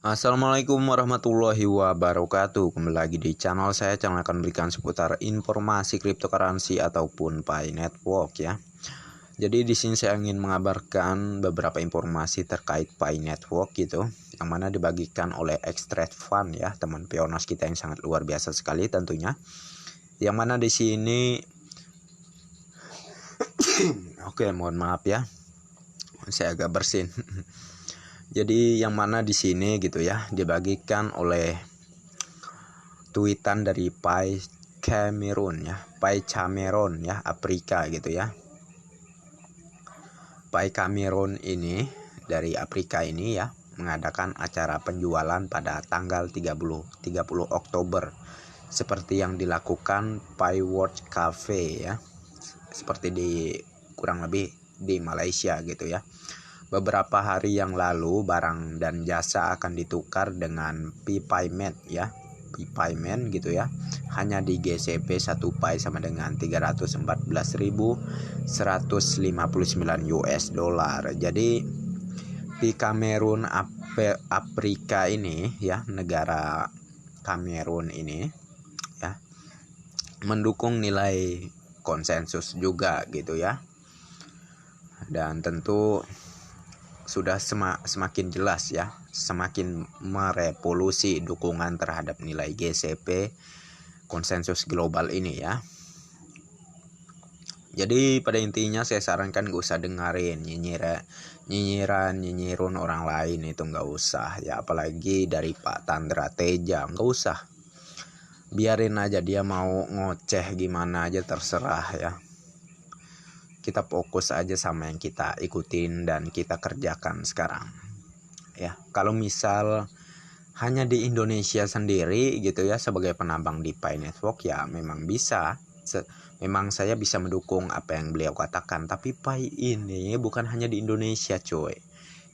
Assalamualaikum warahmatullahi wabarakatuh. Kembali lagi di channel saya. Channel akan memberikan seputar informasi cryptocurrency ataupun Pi Network ya. Jadi di sini saya ingin mengabarkan beberapa informasi terkait Pi Network gitu, yang mana dibagikan oleh Extract Fund ya, teman pionos kita yang sangat luar biasa sekali tentunya. Yang mana di sini Oke, mohon maaf ya. Saya agak bersin. Jadi yang mana di sini gitu ya, dibagikan oleh tweetan dari Pi Cameron ya, Pi Cameron ya, Afrika gitu ya. Pi Cameron ini dari Afrika ini ya, mengadakan acara penjualan pada tanggal 30 Oktober seperti yang dilakukan Pi World Cafe ya. Seperti di kurang lebih di Malaysia gitu ya. Beberapa hari yang lalu barang dan jasa akan ditukar dengan Payment ya. Payment gitu ya. Hanya di GCP 1 Pi sama dengan 314.159 US dollar. Jadi di Kamerun Afrika ini ya, negara Kamerun ini ya, mendukung nilai konsensus juga gitu ya. Dan tentu sudah semakin jelas ya, semakin merevolusi dukungan terhadap nilai GCP konsensus global ini ya. Jadi pada intinya saya sarankan gak usah dengerin nyinyiran orang lain, itu gak usah ya, apalagi dari Pak Tandra Teja, gak usah. Biarin aja dia mau ngoceh gimana aja terserah ya. Kita fokus aja sama yang kita ikutin dan kita kerjakan sekarang ya. Kalau misal hanya di Indonesia sendiri gitu ya, sebagai penambang di Pi Network ya memang bisa, memang saya bisa mendukung apa yang beliau katakan. Tapi Pi ini bukan hanya di Indonesia coy,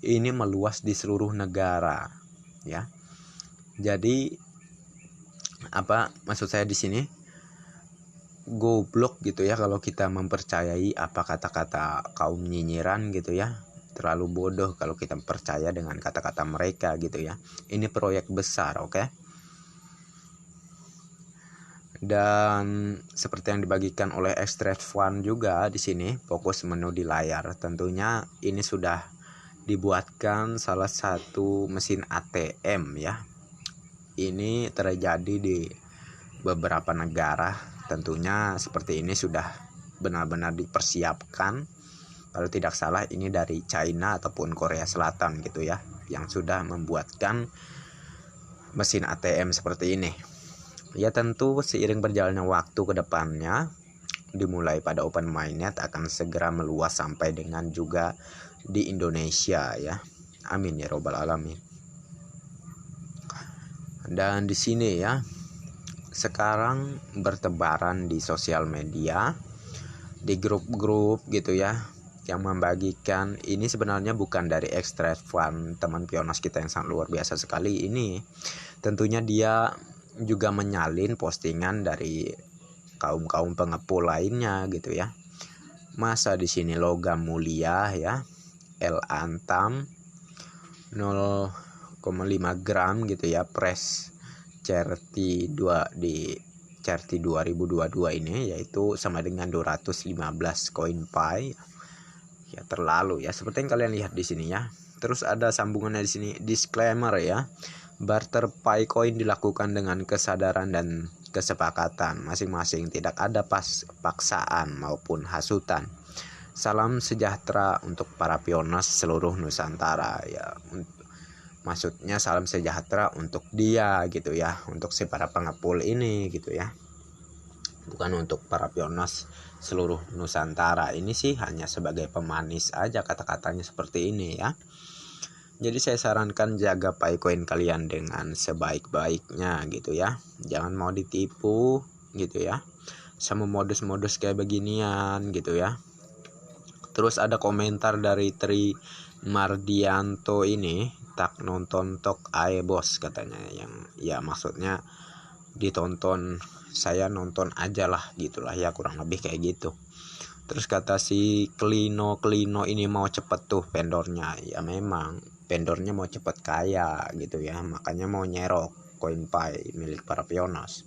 ini meluas di seluruh negara ya. Jadi apa maksud saya di sini, goblok gitu ya kalau kita mempercayai apa kata-kata kaum nyinyiran gitu ya. Terlalu bodoh kalau kita percaya dengan kata-kata mereka gitu ya. Ini proyek besar, oke? Dan seperti yang dibagikan oleh Extract Fund juga di sini, fokus menu di layar. Tentunya ini sudah dibuatkan salah satu mesin ATM ya. Ini terjadi di beberapa negara. Tentunya seperti ini sudah benar-benar dipersiapkan. Kalau tidak salah ini dari China ataupun Korea Selatan gitu ya, yang sudah membuatkan mesin ATM seperti ini. Ya tentu seiring berjalannya waktu ke depannya, dimulai pada open mainnet akan segera meluas sampai dengan juga di Indonesia ya. Amin ya robbal alamin. Dan di sini ya, sekarang bertebaran di sosial media, di grup-grup gitu ya, yang membagikan ini sebenarnya bukan dari Extract Fund, teman pionas kita yang sangat luar biasa sekali ini. Tentunya dia juga menyalin postingan dari kaum-kaum pengepul lainnya gitu ya. Masa di sini logam mulia ya, L Antam 0,5 gram gitu ya, press Certi 2 di Certi 2022 ini, yaitu sama dengan 215 koin Pi. Ya terlalu ya, seperti yang kalian lihat di sini ya. Terus ada sambungannya di sini, disclaimer ya. Barter Pi coin dilakukan dengan kesadaran dan kesepakatan masing-masing, tidak ada paksaan maupun hasutan. Salam sejahtera untuk para pionas seluruh Nusantara ya. Maksudnya salam sejahtera untuk dia gitu ya, untuk si para pengepul ini gitu ya, bukan untuk para pionas seluruh Nusantara. Ini sih hanya sebagai pemanis aja kata-katanya seperti ini ya. Jadi saya sarankan jaga Picoin kalian dengan sebaik-baiknya gitu ya. Jangan mau ditipu gitu ya, sama modus-modus kayak beginian gitu ya. Terus ada komentar dari Tri Mardianto ini, tak nonton tok ae bos katanya, yang ya maksudnya ditonton, saya nonton aja lah gitulah ya, kurang lebih kayak gitu. Terus kata si Klino ini mau cepet tuh vendornya, ya memang vendornya mau cepat kaya gitu ya, makanya mau nyerok CoinPy milik para pionos.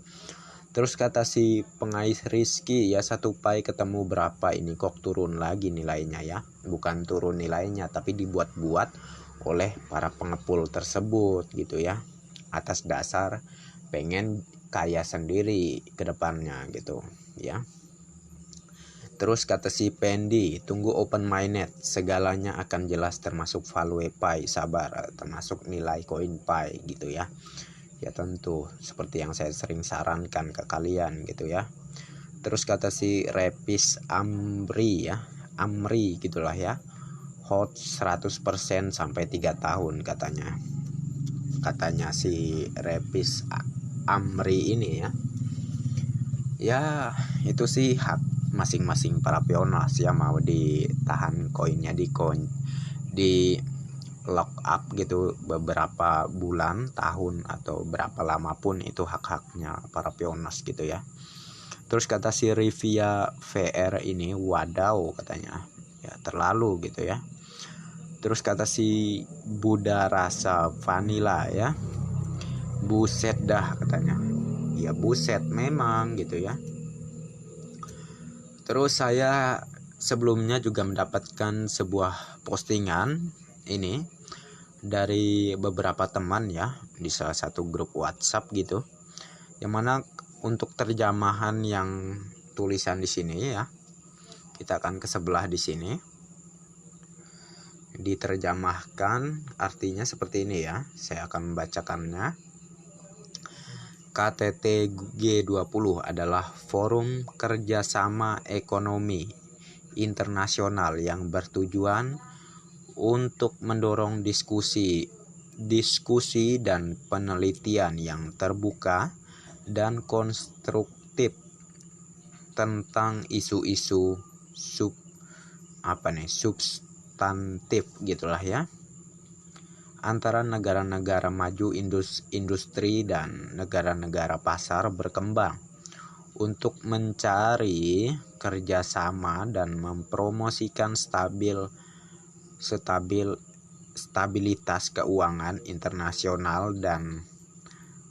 Terus kata si pengais Rizky, ya 1 pi ketemu berapa ini kok turun lagi nilainya ya. Bukan turun nilainya, tapi dibuat-buat oleh para pengepul tersebut gitu ya, atas dasar pengen kaya sendiri ke depannya gitu ya. Terus kata si Pendi, tunggu open minded, segalanya akan jelas termasuk value pi, sabar, termasuk nilai koin pi gitu ya. Ya tentu seperti yang saya sering sarankan ke kalian gitu ya. Terus kata si Repis Amri ya, Amri gitulah ya, hot 100% sampai 3 tahun katanya si Repis Amri ini ya. Ya itu sih hak masing-masing para pionas ya, mau ditahan koinnya di lock up gitu beberapa bulan, tahun, atau berapa lama pun itu hak-haknya para pionas gitu ya. Terus kata si Rivia VR ini, wadaw katanya, ya terlalu gitu ya. Terus kata si Buddha rasa vanilla ya, buset dah katanya, ya buset memang gitu ya. Terus saya sebelumnya juga mendapatkan sebuah postingan ini dari beberapa teman ya, di salah satu grup WhatsApp gitu, yang mana untuk terjemahan yang tulisan di sini ya, kita akan ke sebelah di sini, diterjemahkan artinya seperti ini ya. Saya akan membacakannya. KTT G20 adalah forum kerjasama ekonomi internasional yang bertujuan untuk mendorong diskusi dan penelitian yang terbuka dan konstruktif tentang isu-isu substantif gitulah ya, antara negara-negara maju industri dan negara-negara pasar berkembang untuk mencari kerjasama dan mempromosikan stabilitas keuangan internasional dan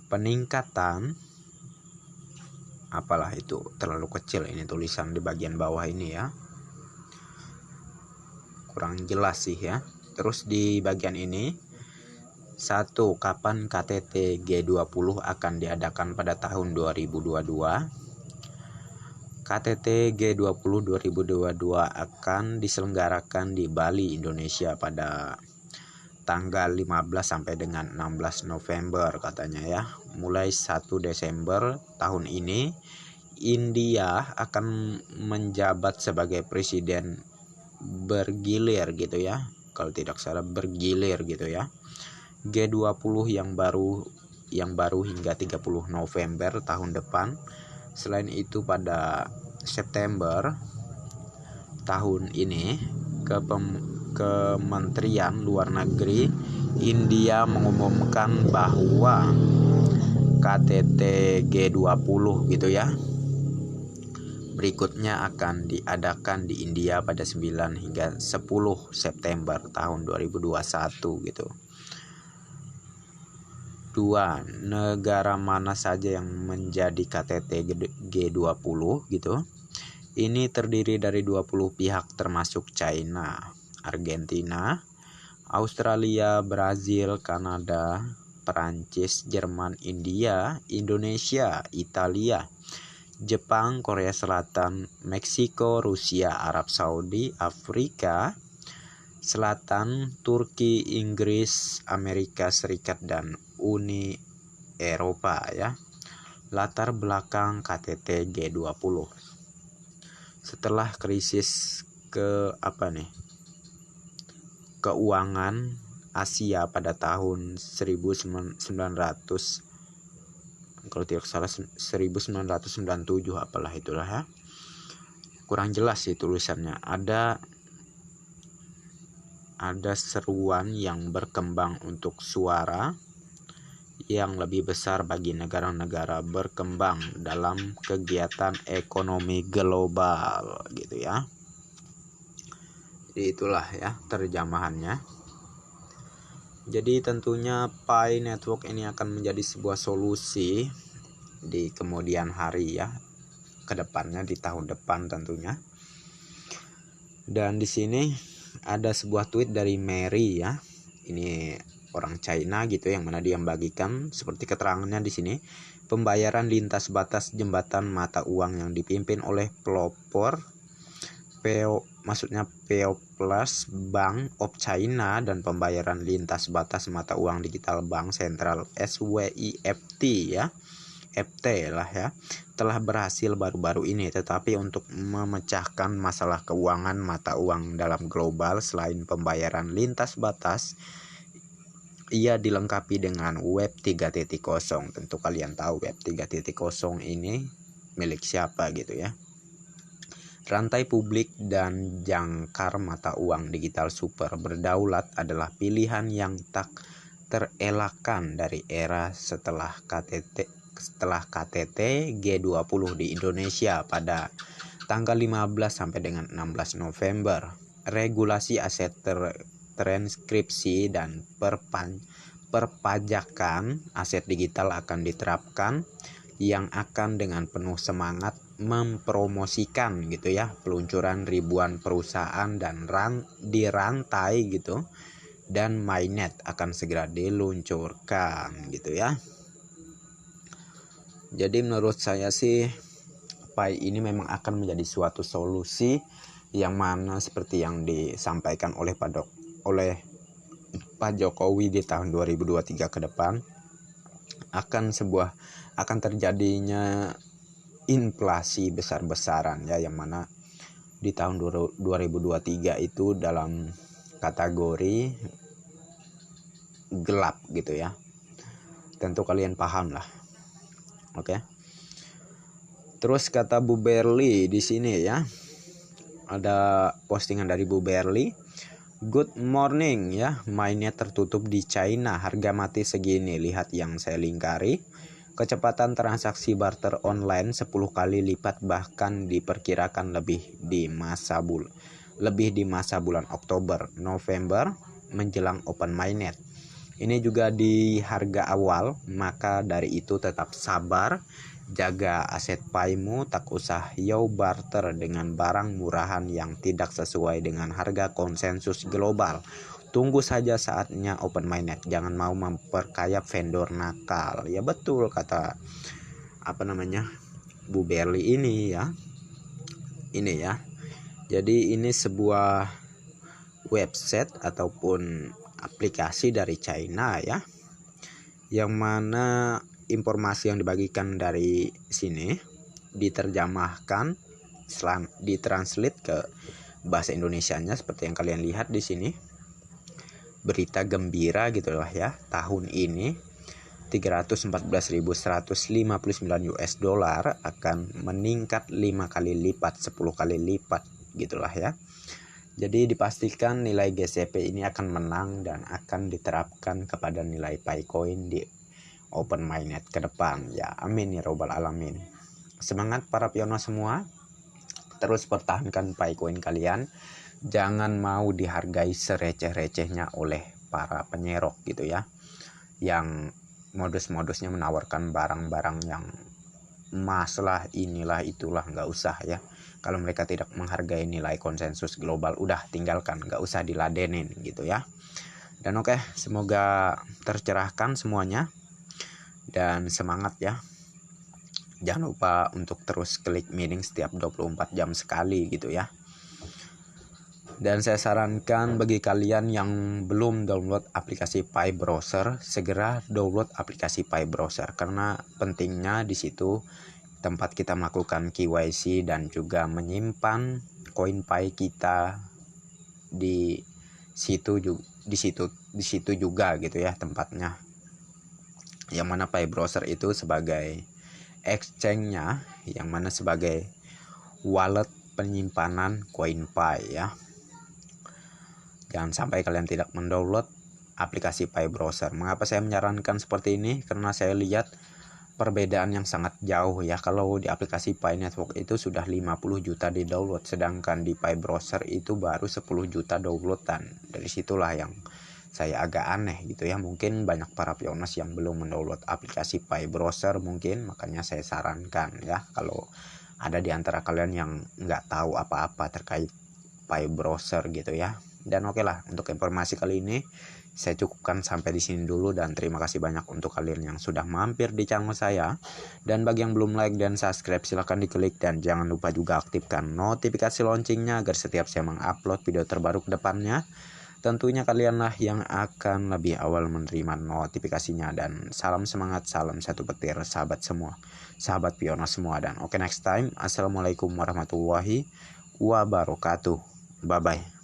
peningkatan, apalah itu terlalu kecil ini tulisan di bagian bawah ini ya, kurang jelas sih ya. Terus di bagian ini, 1. Kapan KTT G20 akan diadakan pada tahun 2022? KTT G20 2022 akan diselenggarakan di Bali, Indonesia pada tanggal 15 sampai dengan 16 November katanya ya. Mulai 1 Desember tahun ini, India akan menjabat sebagai presiden bergilir gitu ya. Kalau tidak salah bergilir gitu ya. G20 yang baru hingga 30 November tahun depan. Selain itu pada September tahun ini, Kementerian Luar Negeri India mengumumkan bahwa KTT G20 gitu ya, berikutnya akan diadakan di India pada 9 hingga 10 September tahun 2021 gitu. 2. Negara mana saja yang menjadi KTT G20 gitu. Ini terdiri dari 20 pihak termasuk China, Argentina, Australia, Brazil, Kanada, Perancis, Jerman, India, Indonesia, Italia, Jepang, Korea Selatan, Meksiko, Rusia, Arab Saudi, Afrika Selatan, Turki, Inggris, Amerika Serikat, dan Uni Eropa ya. Latar belakang KTT G20. Setelah krisis keuangan Asia pada tahun 1900, kalau tidak salah 1997 apalah itulah ya. Kurang jelas sih tulisannya. Ada seruan yang berkembang untuk suara yang lebih besar bagi negara-negara berkembang dalam kegiatan ekonomi global gitu ya. Jadi itulah ya terjemahannya. Jadi tentunya Pi Network ini akan menjadi sebuah solusi di kemudian hari ya, kedepannya di tahun depan tentunya. Dan di sini ada sebuah tweet dari Mary ya. Ini orang China gitu, yang mana dia membagikan seperti keterangannya di sini. Pembayaran lintas batas jembatan mata uang yang dipimpin oleh pelopor PO Plus Bank of China dan pembayaran lintas batas mata uang digital Bank Sentral SWIFT ya, FT lah ya, telah berhasil baru-baru ini. Tetapi untuk memecahkan masalah keuangan mata uang dalam global selain pembayaran lintas batas, ia dilengkapi dengan Web 3.0. Tentu kalian tahu Web 3.0 ini milik siapa gitu ya. Rantai publik dan jangkar mata uang digital super berdaulat adalah pilihan yang tak terelakkan dari era setelah KTT G20 di Indonesia pada tanggal 15 sampai dengan 16 November. Regulasi aset transkripsi dan perpajakan aset digital akan diterapkan, yang akan dengan penuh semangat mempromosikan gitu ya peluncuran ribuan perusahaan dan dirantai gitu, dan mainnet akan segera diluncurkan gitu ya. Jadi menurut saya sih Pi ini memang akan menjadi suatu solusi yang mana seperti yang disampaikan oleh Pak Jokowi di tahun 2023 ke depan akan terjadinya inflasi besar-besaran ya, yang mana di tahun 2023 itu dalam kategori gelap gitu ya. Tentu kalian paham lah. Oke. Terus kata Bu Berli di sini ya. Ada postingan dari Bu Berli. Good morning ya, mainnya tertutup di China, harga mati segini, lihat yang saya lingkari. Kecepatan transaksi barter online 10 kali lipat, bahkan diperkirakan lebih di masa bulan Oktober, November menjelang open mainnet. Ini juga di harga awal, maka dari itu tetap sabar, jaga aset Pi-mu, tak usah barter dengan barang murahan yang tidak sesuai dengan harga konsensus global. Tunggu saja saatnya open mainnet, jangan mau memperkaya vendor nakal. Ya betul kata Bu Berli ini ya. Ini ya. Jadi ini sebuah website ataupun aplikasi dari China ya, yang mana informasi yang dibagikan dari sini diterjemahkan, ditranslate ke bahasa Indonesianya seperti yang kalian lihat di sini. Berita gembira gitulah ya, tahun ini 314.159 US dollar akan meningkat 5 kali lipat, 10 kali lipat gitulah ya. Jadi dipastikan nilai GCP ini akan menang dan akan diterapkan kepada nilai Picoin di open mainnet ke depan ya. Amin ya robbal alamin. Semangat para piono semua, terus pertahankan Picoin kalian, jangan mau dihargai sereceh-recehnya oleh para penyerok gitu ya, yang modus-modusnya menawarkan barang-barang yang emas lah, inilah itulah. Nggak usah ya. Kalau mereka tidak menghargai nilai konsensus global, udah tinggalkan, nggak usah diladenin gitu ya. Dan oke, semoga tercerahkan semuanya dan semangat ya. Jangan lupa untuk terus klik meeting setiap 24 jam sekali gitu ya. Dan saya sarankan bagi kalian yang belum download aplikasi Pi Browser, segera download aplikasi Pi Browser, karena pentingnya di situ tempat kita melakukan KYC dan juga menyimpan koin Pi kita di situ juga gitu ya tempatnya. Yang mana Pi Browser itu sebagai exchange-nya, yang mana sebagai wallet penyimpanan koin Pi ya. Jangan sampai kalian tidak mendownload aplikasi Pi Browser. Mengapa saya menyarankan seperti ini? Karena saya lihat perbedaan yang sangat jauh ya. Kalau di aplikasi Pi Network itu sudah 50 juta di download, sedangkan di Pi Browser itu baru 10 juta downloadan. Dari situlah yang saya agak aneh gitu ya. Mungkin banyak para piones yang belum mendownload aplikasi Pi Browser mungkin, makanya saya sarankan ya, kalau ada di antara kalian yang nggak tahu apa-apa terkait Pi Browser gitu ya. Dan oke lah, untuk informasi kali ini saya cukupkan sampai di sini dulu, dan terima kasih banyak untuk kalian yang sudah mampir di channel saya. Dan bagi yang belum like dan subscribe, silahkan diklik, dan jangan lupa juga aktifkan notifikasi loncengnya agar setiap saya mengupload video terbaru ke depannya, tentunya kalianlah yang akan lebih awal menerima notifikasinya. Dan salam semangat, salam satu petir, sahabat semua, sahabat pioner semua. Dan oke, next time, assalamualaikum warahmatullahi wabarakatuh. Bye bye.